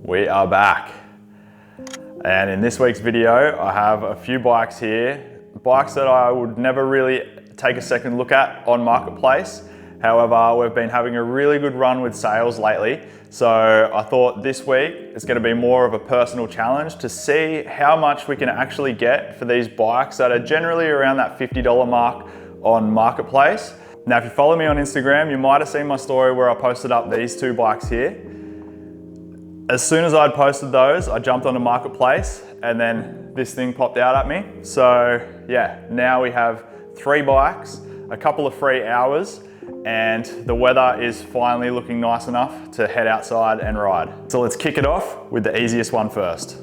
We are back. And in this week's video, I have a few bikes here, bikes that I would never really take a second look at on Marketplace. However, we've been having a really good run with sales lately. So I thought this week it's going to be more of a personal challenge to see how much we can actually get for these bikes that are generally around that $50 mark on Marketplace. Now, if you follow me on Instagram, you might have seen my story where I posted up these two bikes here. As soon as I'd posted those, I jumped onto Marketplace and then this thing popped out at me. So yeah, now we have 3 bikes, a couple of free hours, and the weather is finally looking nice enough to head outside and ride. So let's kick it off with the easiest one first.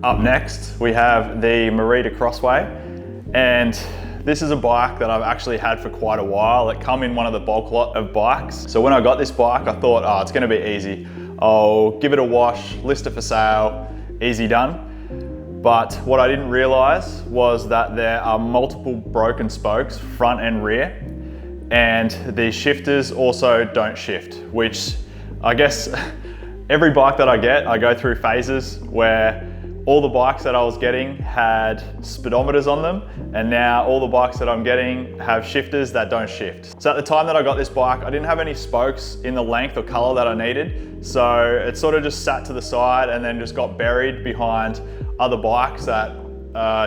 Up next, we have the Merida Crossway, and this is a bike that I've actually had for quite a while. It come in one of the bulk lot of bikes. So when I got this bike, I thought, oh, it's gonna be easy. I'll give it a wash, list it for sale, easy done. But what I didn't realize was that there are multiple broken spokes, front and rear, and the shifters also don't shift, which I guess every bike that I get, I go through phases where all the bikes that I was getting had speedometers on them, and now all the bikes that I'm getting have shifters that don't shift. So at the time that I got this bike, I didn't have any spokes in the length or color that I needed. So it sort of just sat to the side and then just got buried behind other bikes that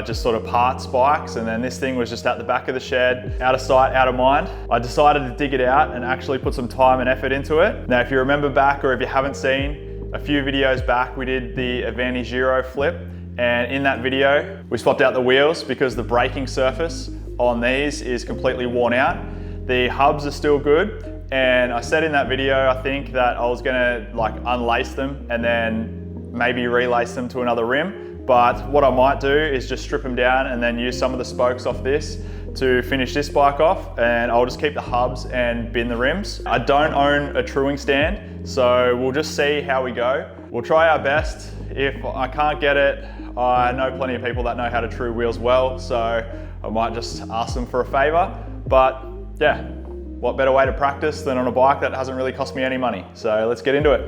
just sort of parts bikes. And then this thing was just at the back of the shed, out of sight, out of mind. I decided to dig it out and actually put some time and effort into it. Now, if you remember back, or if you haven't seen, a few videos back, we did the Avanti Giro flip, and in that video, we swapped out the wheels because the braking surface on these is completely worn out. The hubs are still good, and I said in that video, I think that I was gonna like unlace them and then maybe relace them to another rim. But what I might do is just strip them down and then use some of the spokes off this to finish this bike off, and I'll just keep the hubs and bin the rims. I don't own a truing stand, so we'll just see how we go. We'll try our best. If I can't get it, I know plenty of people that know how to true wheels well, so I might just ask them for a favor. But yeah, what better way to practice than on a bike that hasn't really cost me any money? So let's get into it.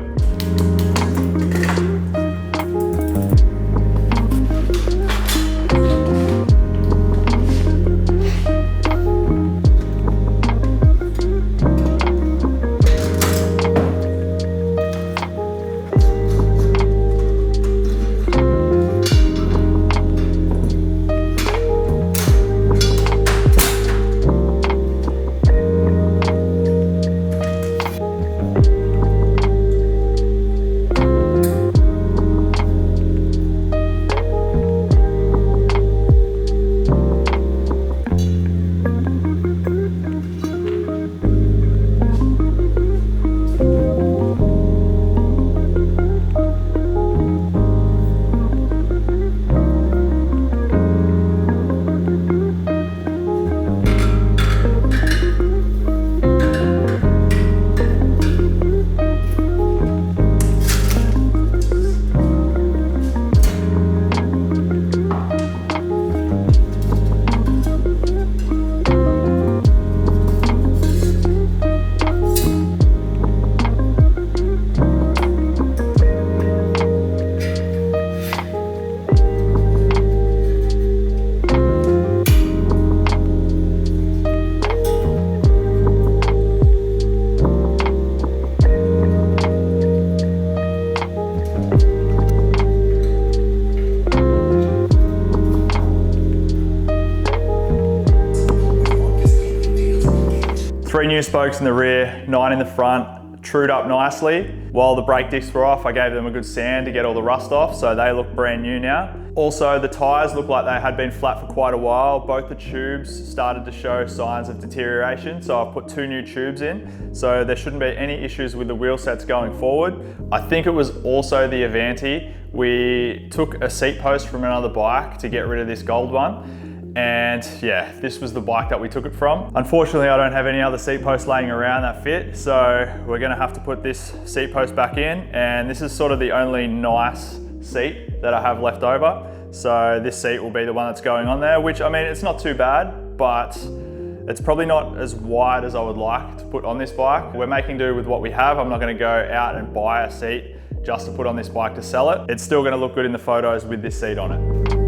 3 new spokes in the rear, 9 in the front, trued up nicely. While the brake discs were off, I gave them a good sand to get all the rust off, so they look brand new now. Also, the tyres look like they had been flat for quite a while. Both the tubes started to show signs of deterioration, so I've put 2 new tubes in, so there shouldn't be any issues with the wheel sets going forward. I think it was also the Avanti. We took a seat post from another bike to get rid of this gold one. And yeah, this was the bike that we took it from. Unfortunately, I don't have any other seat posts laying around that fit, so we're gonna have to put this seat post back in, and this is sort of the only nice seat that I have left over. So this seat will be the one that's going on there, which, I mean, it's not too bad, but it's probably not as wide as I would like to put on this bike. We're making do with what we have. I'm not gonna go out and buy a seat just to put on this bike to sell it. It's still gonna look good in the photos with this seat on it.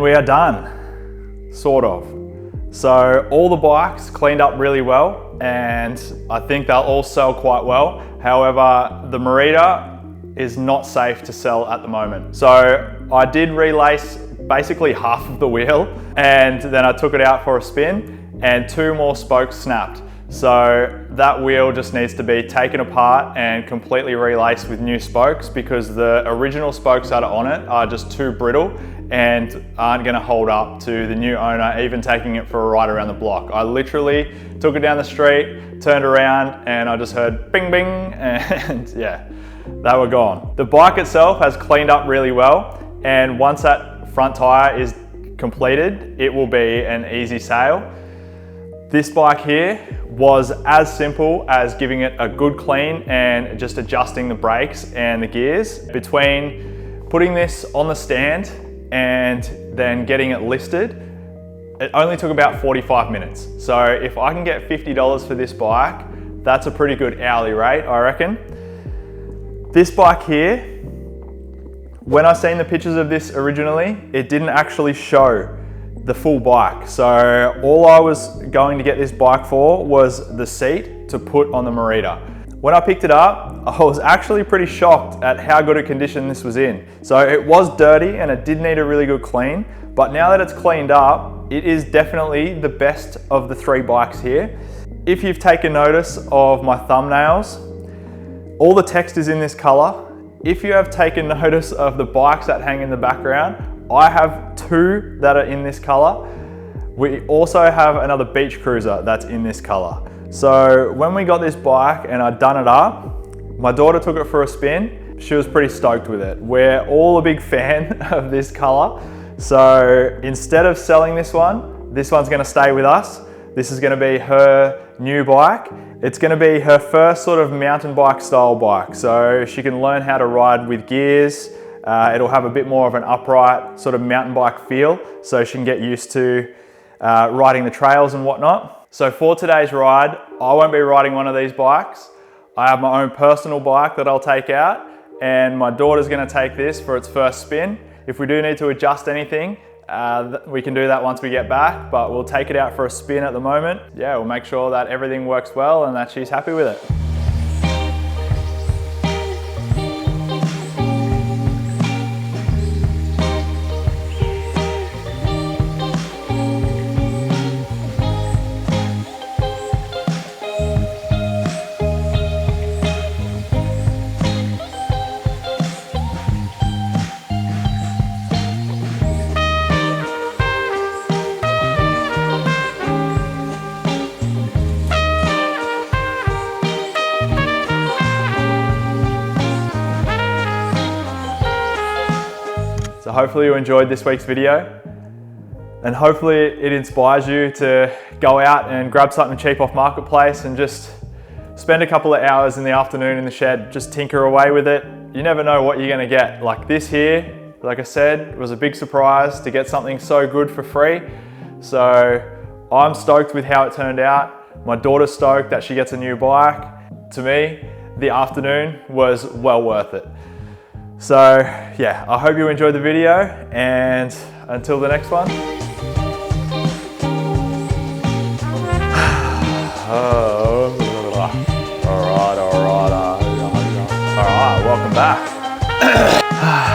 we are done, sort of. So all the bikes cleaned up really well, and I think they'll all sell quite well. However, the Merida is not safe to sell at the moment. So I did relace basically half of the wheel, and then I took it out for a spin, and 2 more spokes snapped. So that wheel just needs to be taken apart and completely relaced with new spokes, because the original spokes that are on it are just too brittle and aren't gonna hold up to the new owner, even taking it for a ride around the block. I literally took it down the street, turned around, and I just heard bing bing, and yeah, they were gone. The bike itself has cleaned up really well, and once that front tire is completed, it will be an easy sale. This bike here was as simple as giving it a good clean and just adjusting the brakes and the gears. Between putting this on the stand and then getting it listed, it only took about 45 minutes. So if I can get $50 for this bike, that's a pretty good hourly rate, I reckon. This bike here, when I seen the pictures of this originally, it didn't actually show the full bike. So all I was going to get this bike for was the seat to put on the Merida. When I picked it up, I was actually pretty shocked at how good a condition this was in. So it was dirty and it did need a really good clean, but now that it's cleaned up, it is definitely the best of the 3 bikes here. If you've taken notice of my thumbnails, all the text is in this color. If you have taken notice of the bikes that hang in the background, I have 2 that are in this color. We also have another beach cruiser that's in this color. So when we got this bike and I'd done it up, my daughter took it for a spin. She was pretty stoked with it. We're all a big fan of this color. So instead of selling this one's gonna stay with us. This is gonna be her new bike. It's gonna be her first sort of mountain bike style bike. So she can learn how to ride with gears. It'll have a bit more of an upright sort of mountain bike feel, so she can get used to riding the trails and whatnot. So for today's ride, I won't be riding one of these bikes. I have my own personal bike that I'll take out, and my daughter's gonna take this for its first spin. If we do need to adjust anything, we can do that once we get back, but we'll take it out for a spin at the moment. Yeah, we'll make sure that everything works well and that she's happy with it. So hopefully you enjoyed this week's video, and hopefully it inspires you to go out and grab something cheap off Marketplace and just spend a couple of hours in the afternoon in the shed, just tinker away with it. You never know what you're gonna get. Like this here, like I said, it was a big surprise to get something so good for free. So I'm stoked with how it turned out. My daughter's stoked that she gets a new bike. To me, the afternoon was well worth it. So yeah, I hope you enjoyed the video, and until the next one. All right, welcome back.